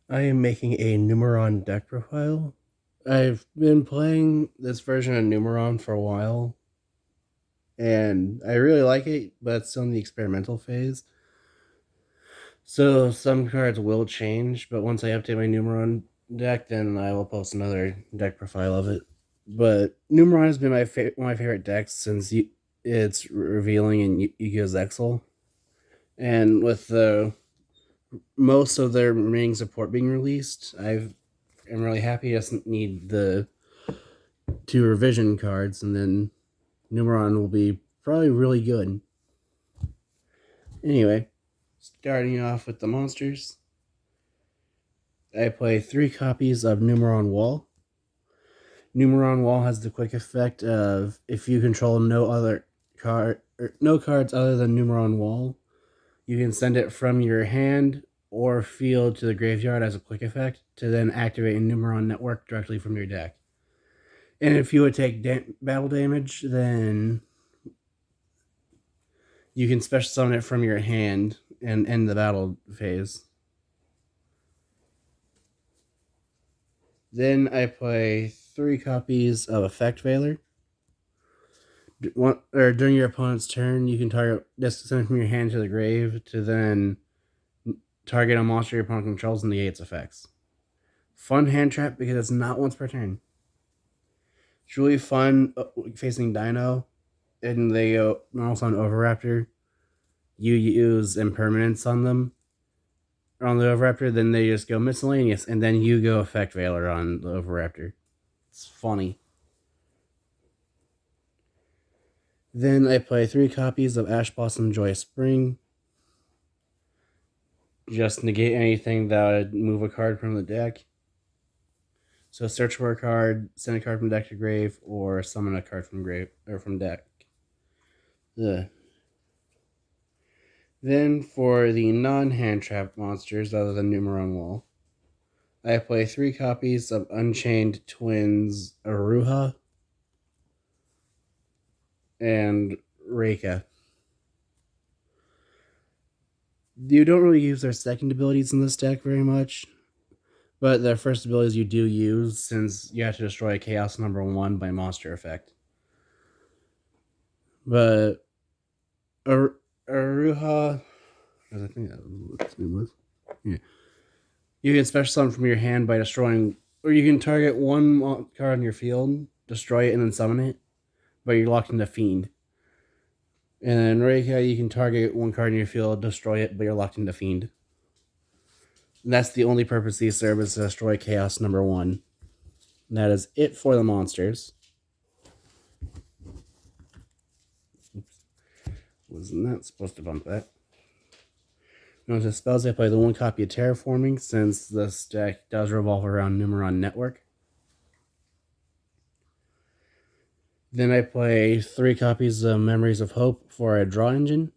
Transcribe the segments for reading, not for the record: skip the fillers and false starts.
I am making a numeron deck profile. I've been playing this version of numeron for a while, and I really like it, but it's still in the experimental phase. So some cards will change, but once I update my numeron deck, then I will post another deck profile of it. But numeron has been one of my favorite decks since it's revealing in Yu-Gi-Oh! Zexal. And with most of their remaining support being released, I'm really happy. I just need the two revision cards, and then Numeron will be probably really good. Anyway, starting off with the monsters, I play 3 copies of Numeron Wall. Numeron Wall has the quick effect of if you control no cards other than Numeron Wall, you can send it from your hand or field to the graveyard as a quick effect to then activate a Numeron network directly from your deck. And if you would take battle damage, then you can special summon it from your hand and end the battle phase. Then I play 3 copies of Effect Veiler. During your opponent's turn, you can send it from your hand to the grave to then target a monster your opponent controls and negate its effects. Fun hand trap because it's not once per turn. It's really fun facing Dino, and they go also on Overraptor. You use impermanence on them on the Overraptor, then they just go miscellaneous, and then you go Effect Veiler on the Overraptor. It's funny. Then I play 3 copies of Ash Blossom Joyous Spring. Just negate anything that would move a card from the deck. So search for a card, send a card from deck to grave, or summon a card from grave or from deck. Ugh. Then for the non-hand trap monsters other than Numeron Wall, I play 3 copies of Unchained Twins Aruha and Reika. You don't really use their second abilities in this deck very much, but their first abilities you do use since you have to destroy Chaos number 1 by monster effect. But Aruha, I think that was what its name was. Yeah. You can special summon from your hand by destroying, or you can target one card on your field, destroy it, and then summon it, but you're locked into Fiend. And then Reika, you can target one card in your field, destroy it, but you're locked into Fiend. And that's the only purpose these serve is to destroy Chaos number 1. And that is it for the monsters. Oops. Was not supposed to bump that. Now to spells, I play the 1 copy of Terraforming, since this deck does revolve around Numeron Network. Then I play 3 copies of Memories of Hope for a draw engine.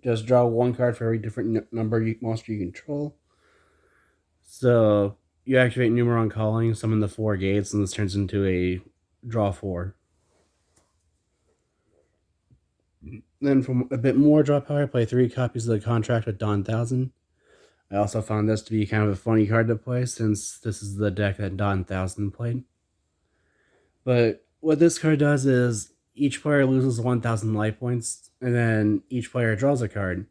Just draw 1 card for every different monster you control. So you activate Numeron Calling, summon the 4 gates, and this turns into a draw 4. Then for a bit more draw power, I play 3 copies of the Contract with Dawn 1000. I also found this to be kind of a funny card to play, since this is the deck that Dawn 1000 played. But what this card does is each player loses 1,000 life points, and then each player draws a card.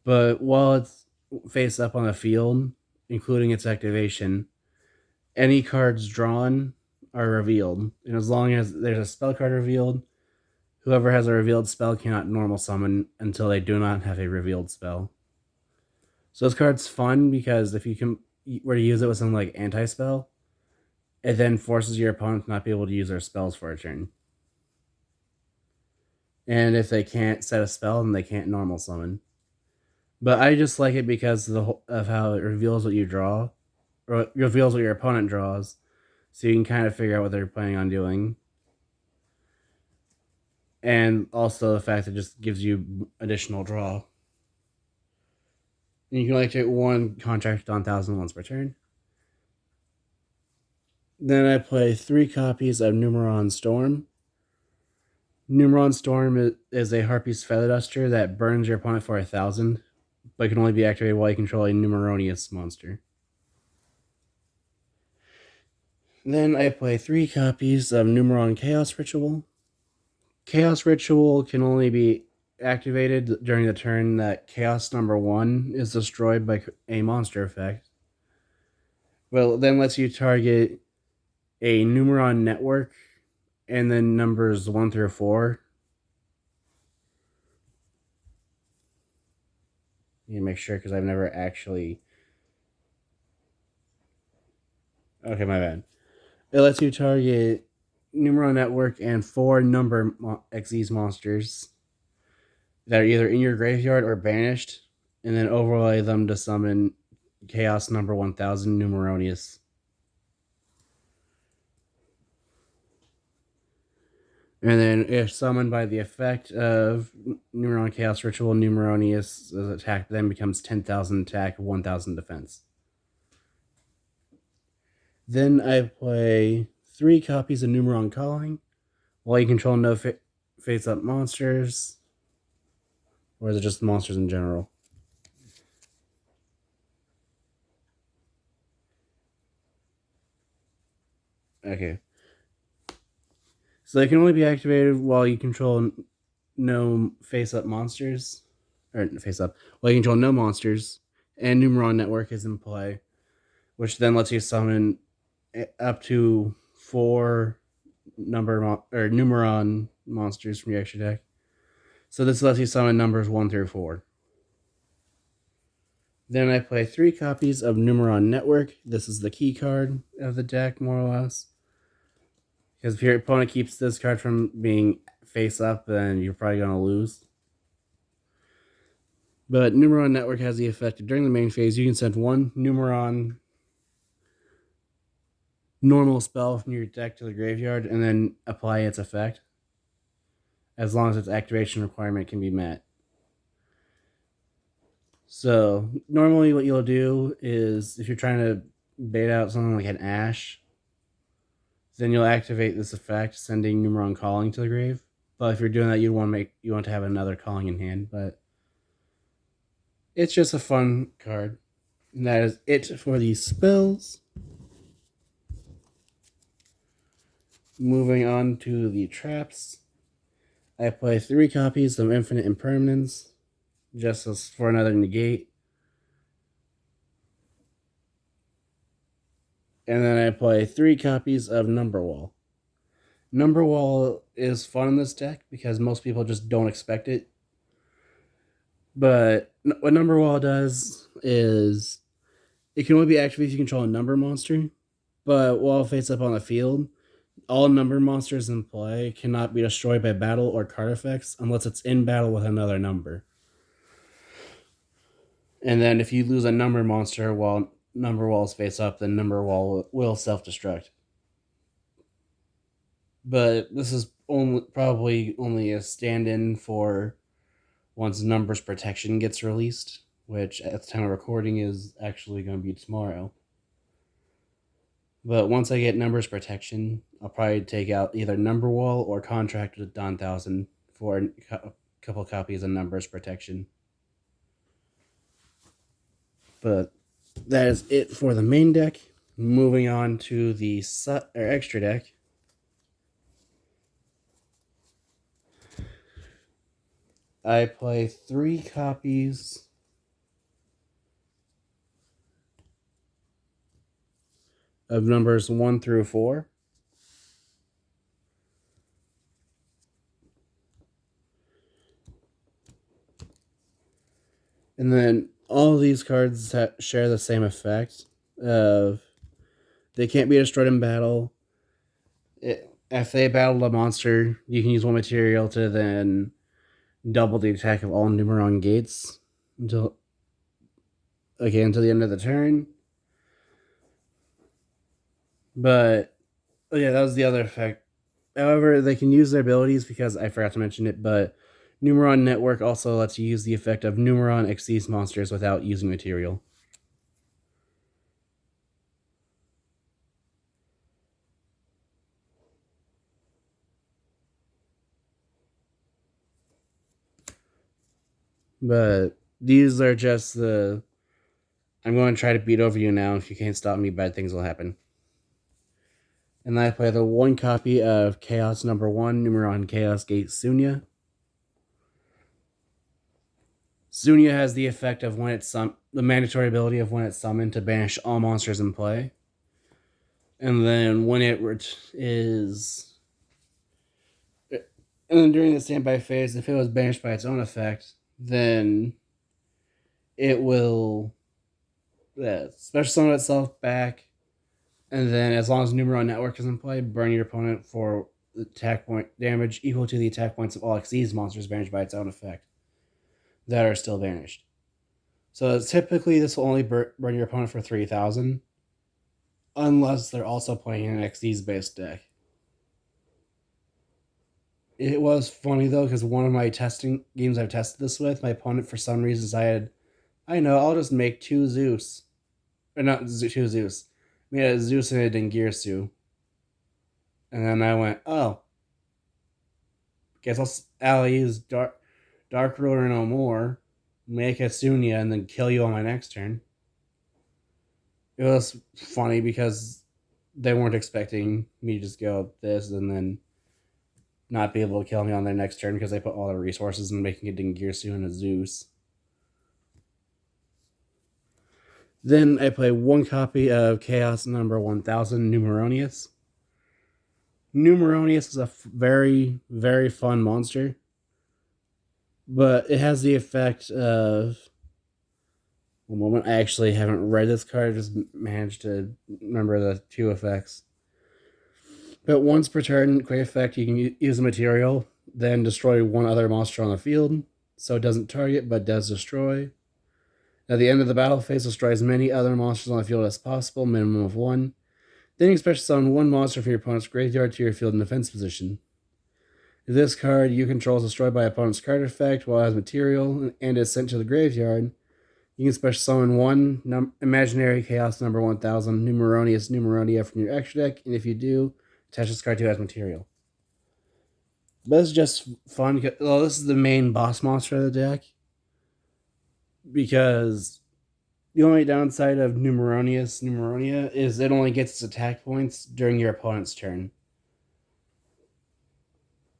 But while it's face up on the field, including its activation, any cards drawn are revealed. And as long as there's a spell card revealed, whoever has a revealed spell cannot normal summon until they do not have a revealed spell. So this card's fun because if you were to use it with something like anti-spell, it then forces your opponent to not be able to use their spells for a turn. And if they can't set a spell, then they can't normal summon. But I just like it because of how it reveals what you draw, or it reveals what your opponent draws, so you can kind of figure out what they're planning on doing. And also the fact that it just gives you additional draw. And you can only take 1 contract on 1,000 once per turn. Then I play 3 copies of Numeron Storm. Numeron Storm is a Harpy's Feather Duster that burns your opponent for 1,000. but can only be activated while you control a numeronious monster. Then I play 3 copies of Numeron Chaos Ritual. Chaos Ritual can only be activated during the turn that Chaos number 1 is destroyed by a monster effect. Well, it then lets you target a numeron network and then numbers 1 through 4. You need to make sure because I've never actually. Okay, my bad. It lets you target numeron network and 4 number Xyz monsters that are either in your graveyard or banished, and then overlay them to summon Chaos number 1000 Numeronius. And then, if summoned by the effect of Numeron Chaos Ritual, Numeronius' attack then becomes 10,000 attack, 1,000 defense. Then I play 3 copies of Numeron Calling. While you control no face-up monsters, or is it just monsters in general? Okay. So they can only be activated while you control no face-up monsters, or face-up. While you control no monsters, and Numeron Network is in play, which then lets you summon up to 4 Numeron monsters from your extra deck. So this lets you summon numbers 1 through 4. Then I play 3 copies of Numeron Network. This is the key card of the deck, more or less. Because if your opponent keeps this card from being face up, then you're probably going to lose. But Numeron Network has the effect during the main phase, you can send 1 Numeron normal spell from your deck to the graveyard and then apply its effect, as long as its activation requirement can be met. So normally what you'll do is, if you're trying to bait out something like an Ash, then you'll activate this effect, sending Numeron Calling to the grave. But if you're doing that, you want to have another Calling in hand. But it's just a fun card. And that is it for these spells. Moving on to the traps. I play 3 copies of Infinite Impermanence, just as for another negate. And then I play 3 copies of Number Wall. Number Wall is fun in this deck because most people just don't expect it. But what Number Wall does is it can only be activated if you control a number monster. But while face up on the field, all number monsters in play cannot be destroyed by battle or card effects unless it's in battle with another number. And then if you lose a number monster while Number Wall is face up, then Number Wall will self-destruct. But this is probably only a stand-in for once Numbers Protection gets released, which at the time of recording is actually going to be tomorrow. But once I get Numbers Protection, I'll probably take out either Number Wall or Contract with Don 1000 for a couple copies of Numbers Protection. But that is it for the main deck. Moving on to the extra deck. I play 3 copies of numbers 1 through 4. And then all of these cards share the same effect of they can't be destroyed in battle. If they battled a monster, you can use 1 material to then double the attack of all Numeron gates until the end of the turn. But yeah, that was the other effect. However, they can use their abilities because I forgot to mention it, but Numeron Network also lets you use the effect of Numeron Xyz monsters without using material. But These are just the I'm going to try to beat over you now. If you can't stop me, bad things will happen. And I play the one copy of Chaos number 1, numeron Chaos Gate Sunya. Sunya has the effect of when it's the mandatory ability of when it's summoned to banish all monsters in play. And then when it is... And then during the standby phase, if it was banished by its own effect, then it will special summon itself back, and then as long as numeron network is in play, burn your opponent for attack point damage equal to the attack points of all Xyz monsters banished by its own effect that are still banished. So typically this will only burn your opponent for 3,000, unless they're also playing an Xyz based deck. It was funny though, because one of my testing games I've tested this with, my opponent for some reason decided, I'll just make 2 Zeus. Or not 2 Zeus. Made a Zeus and a Dingirsu. And then I went, oh. Guess I'll use Dark Ruler no more, make a Sunya, and then kill you on my next turn. It was funny because they weren't expecting me to just go this and then not be able to kill me on their next turn because they put all their resources in making a Dingirsu and a Zeus. Then I play one copy of Chaos number 1000, Numeronius. Numeronius is a very, very fun monster, but it has the effect of... One moment, I actually haven't read this card, I just managed to remember the 2 effects. But once per turn, quick effect, you can use a material, then destroy one other monster on the field, so it doesn't target but does destroy. At the end of the battle phase, destroy as many other monsters on the field as possible, minimum of 1. Then you special summon 1 monster from your opponent's graveyard to your field in defense position. If this card you control is destroyed by opponent's card effect while it has material and is sent to the graveyard, you can special summon 1 imaginary Chaos number 1000, Numeronius Numeronia from your extra deck, and if you do, attach this card to it as material. But it's just fun. Well, this is the main boss monster of the deck, because the only downside of Numeronia is it only gets its attack points during your opponent's turn.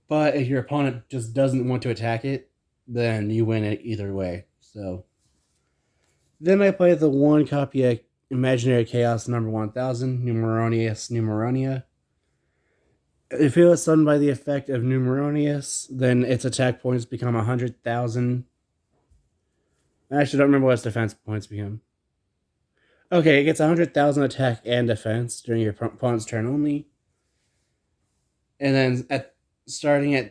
But if your opponent just doesn't want to attack it, then you win it either way. So then I play the 1 copy of Imaginary Chaos number 1000, Numeronius Numeronia. If it was summoned by the effect of Numeronius, then its attack points become 100,000. I actually don't remember what its defense points become. Okay, it gets 100,000 attack and defense during your opponent's turn only. And then starting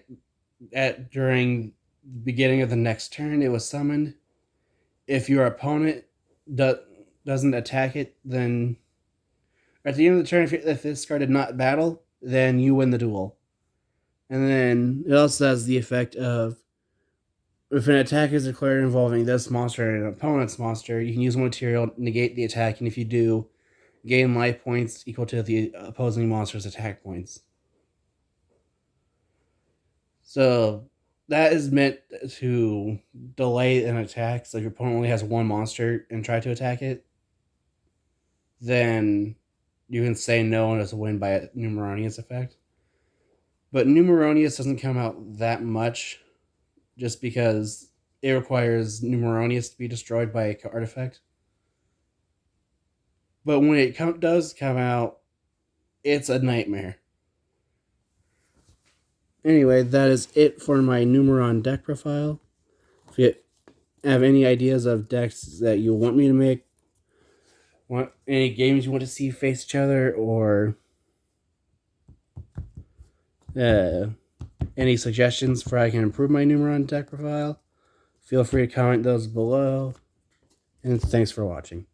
during the beginning of the next turn, it was summoned. If your opponent doesn't attack it, then at the end of the turn, if this card did not battle, then you win the duel. And then it also has the effect of, if an attack is declared involving this monster and an opponent's monster, you can use one material to negate the attack, and if you do, gain life points equal to the opposing monster's attack points. So that is meant to delay an attack. So if your opponent only has 1 monster and try to attack it, then you can say no and it's a win by a Numeronius effect. But Numeronius doesn't come out that much, just because it requires Numeronius to be destroyed by a card effect. But when it does come out, it's a nightmare. Anyway, that is it for my Numeron deck profile. If you have any ideas of decks that you want me to make, any games you want to see face each other, or any suggestions for how I can improve my Numeron deck profile, feel free to comment those below. And thanks for watching.